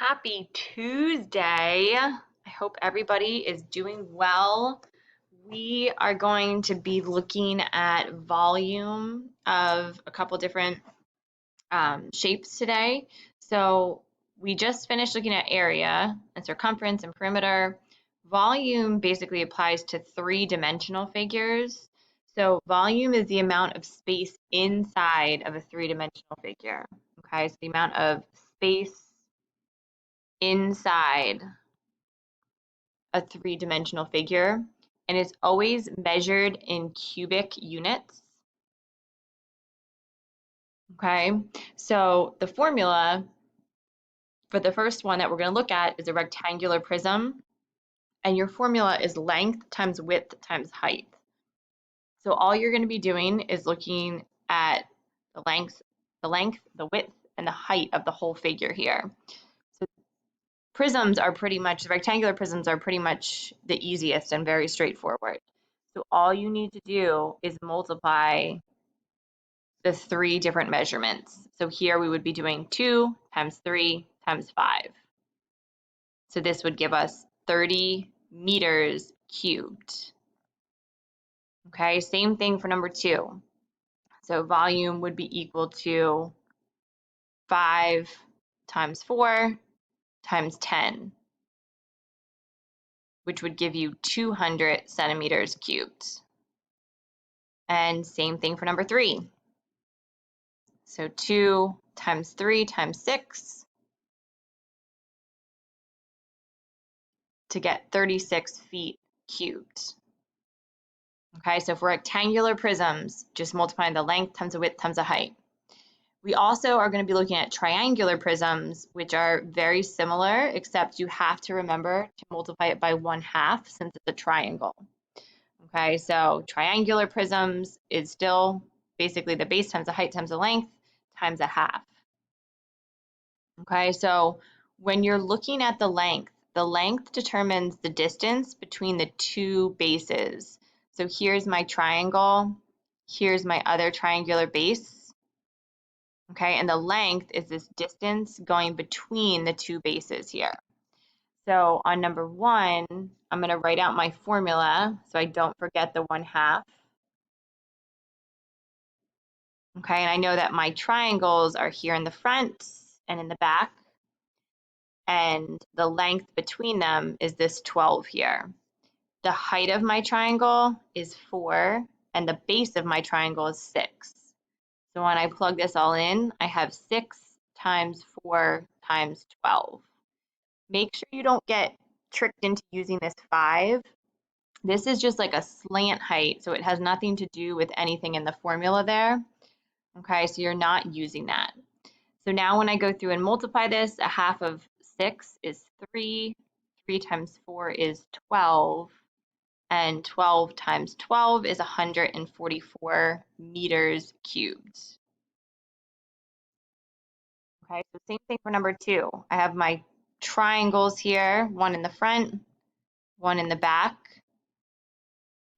Happy Tuesday. I hope everybody is doing well. We are going to be looking at volume of a couple different shapes today. So we just finished looking at area and circumference and perimeter. Volume basically applies to three-dimensional figures. So volume is the amount of space inside of a three-dimensional figure. Okay, so the amount of space inside a three-dimensional figure, and it's always measured in cubic units. Okay, so the formula for the first one that we're going to look at is a rectangular prism, and your formula is length times width times height. So all you're going to be doing is looking at the length, the width, and the height of the whole figure here. So prisms are pretty much, the rectangular prisms are pretty much the easiest and very straightforward. So all you need to do is multiply the three different measurements. So here we would be doing 2 times 3 times 5. So this would give us 30 meters cubed. Okay, same thing for number 2. So volume would be equal to 5 times 4 times 10, which would give you 200 centimeters cubed. And same thing for number 3. So 2 times 3 times 6 to get 36 feet cubed. Okay, so for rectangular prisms, just multiplying the length times the width times the height. We also are going to be looking at triangular prisms, which are very similar, except you have to remember to multiply it by 1/2 since it's a triangle. Okay, so triangular prisms is still basically the base times the height times the length times 1/2. Okay, so when you're looking at the length determines the distance between the two bases. So here's my triangle, here's my other triangular base. Okay, and the length is this distance going between the two bases here. So on number 1, I'm going to write out my formula so I don't forget the 1/2. Okay, and I know that my triangles are here in the front and in the back, and the length between them is this 12 here. The height of my triangle is 4, and the base of my triangle is 6. So when I plug this all in, I have 6 times 4 times 12. Make sure you don't get tricked into using this 5. This is just like a slant height, so it has nothing to do with anything in the formula there. Okay, so you're not using that. So now when I go through and multiply this, 1/2 of 6 is 3, 3 times 4 is 12, and 12 times 12 is 144 meters cubed. Okay, so same thing for number 2. I have my triangles here, one in the front, one in the back.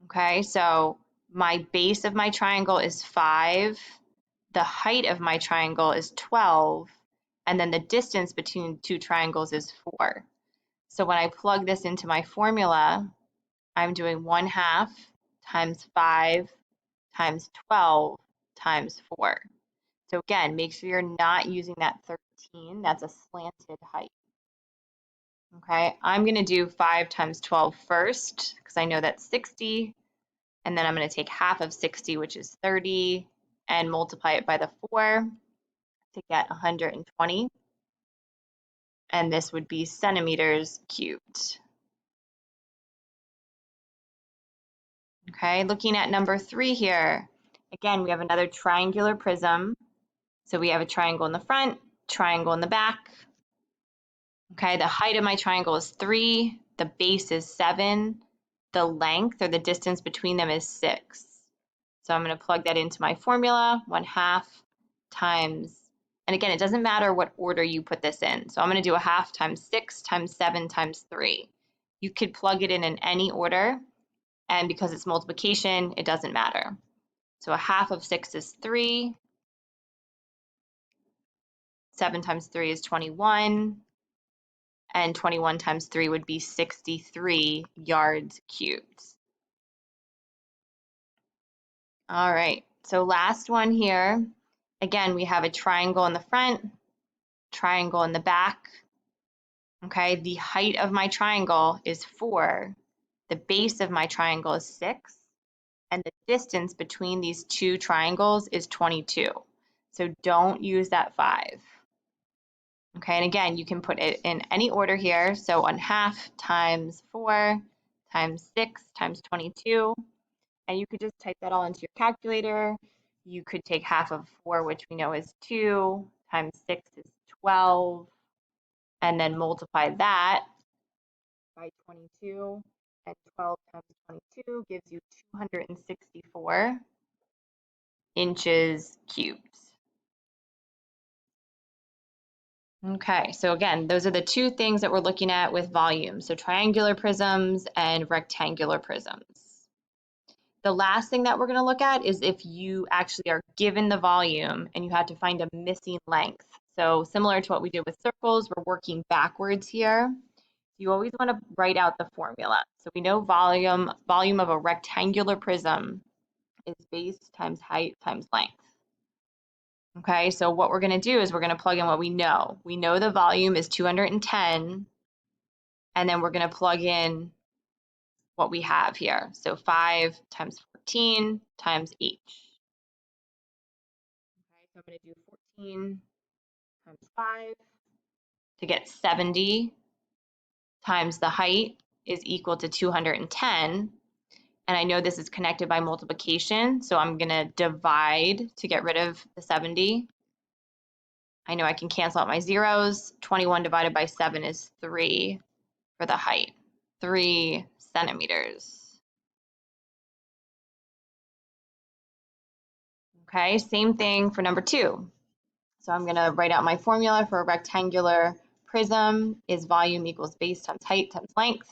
Okay, so my base of my triangle is 5, the height of my triangle is 12, and then the distance between two triangles is 4. So when I plug this into my formula, I'm doing 1/2 times 5 times 12 times 4. So again, make sure you're not using that 13. That's a slanted height. Okay, I'm going to do 5 times 12 first because I know that's 60. And then I'm going to take 1/2 of 60, which is 30, and multiply it by the 4 to get 120. And this would be centimeters cubed. Okay, looking at number 3 here. Again, we have another triangular prism. So we have a triangle in the front, triangle in the back. Okay, the height of my triangle is 3, the base is 7, the length or the distance between them is 6. So I'm going to plug that into my formula, 1/2 times, and again, it doesn't matter what order you put this in. So I'm going to do 1/2 times 6 times 7 times 3. You could plug it in any order, and because it's multiplication, it doesn't matter. So 1/2 of 6 is 3, 7 times 3 is 21, and 21 times 3 would be 63 yards cubed. All right, so last one here. Again, we have a triangle in the front, triangle in the back. Okay, the height of my triangle is 4, the base of my triangle is 6, and the distance between these two triangles is 22. So don't use that 5. Okay, and again, you can put it in any order here. So 1/2 times 4 times 6 times 22. And you could just type that all into your calculator. You could take half of 4, which we know is 2, times 6 is 12, and then multiply that by 22. And 12 times 22 gives you 264 inches cubed. Okay, so again, those are the two things that we're looking at with volume. So triangular prisms and rectangular prisms. The last thing that we're going to look at is if you actually are given the volume and you had to find a missing length. So similar to what we did with circles, we're working backwards here. You always want to write out the formula. So we know volume of a rectangular prism is base times height times length. Okay, so what we're going to do is we're going to plug in what we know. We know the volume is 210, and then we're going to plug in what we have here. So 5 times 14 times h. Okay, so I'm going to do 14 times 5 to get 70 times the height is equal to 210. And I know this is connected by multiplication, so I'm going to divide to get rid of the 70. I know I can cancel out my zeros. 21 divided by 7 is 3 for the height, 3 centimeters. Okay, same thing for number 2. So I'm going to write out my formula for a rectangular prism is volume equals base times height times length.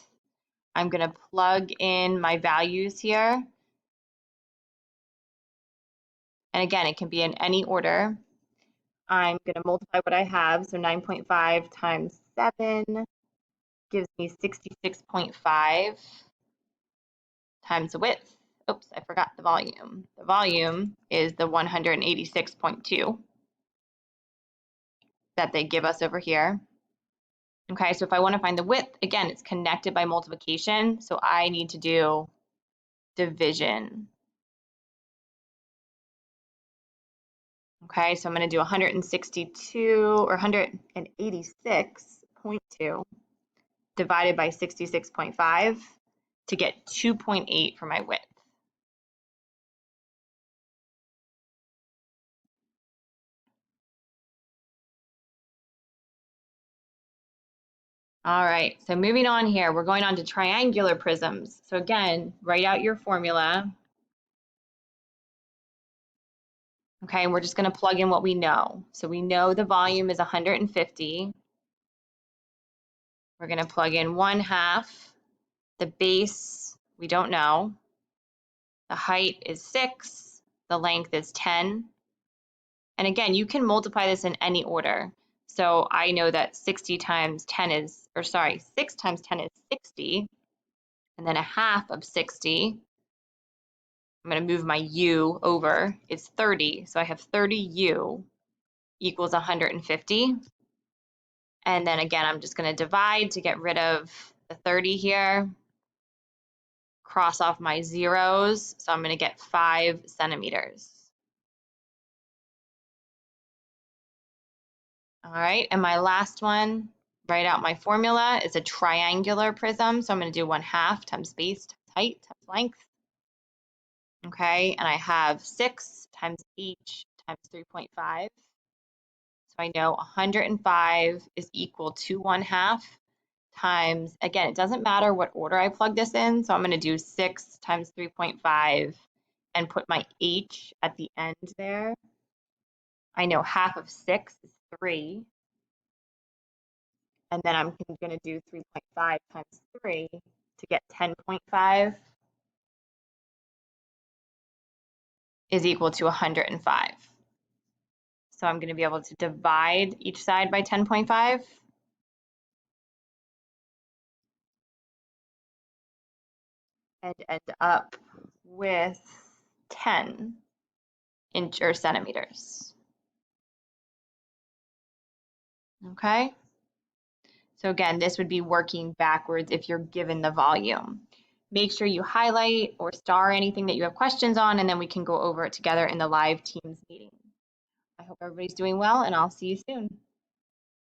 I'm going to plug in my values here. And again, it can be in any order. I'm going to multiply what I have. So 9.5 times 7 gives me 66.5 times the width. Oops, I forgot the volume. The volume is the 186.2 that they give us over here. Okay, so if I want to find the width, again, it's connected by multiplication. So I need to do division. Okay, so I'm going to do 162 or 186.2 divided by 66.5 to get 2.8 for my width. All right, so moving on here, we're going on to triangular prisms. So again, write out your formula. Okay, and we're just going to plug in what we know. So we know the volume is 150. We're going to plug in 1/2. The base, we don't know. The height is 6. The length is 10. And again, you can multiply this in any order. So I know that 60 times 10 is, or sorry, 6 times 10 is 60. And then 1/2 of 60, I'm going to move my u over, is 30. So I have 30u equals 150. And then again, I'm just going to divide to get rid of the 30 here. Cross off my zeros. So I'm going to get 5 centimeters. All right, and my last one, write out my formula, is a triangular prism. So I'm going to do 1/2 times base times height times length. Okay, and I have 6 times h times 3.5. So I know 105 is equal to 1/2 times, again, it doesn't matter what order I plug this in. So I'm going to do 6 times 3.5 and put my h at the end there. I know 1/2 of 6 is 3. And then I'm going to do 3.5 times 3 to get 10.5 is equal to 105. So I'm going to be able to divide each side by 10.5. and end up with 10 inch or centimeters. Okay? So again, this would be working backwards if you're given the volume. Make sure you highlight or star anything that you have questions on, and then we can go over it together in the live Teams meeting. I hope everybody's doing well, and I'll see you soon.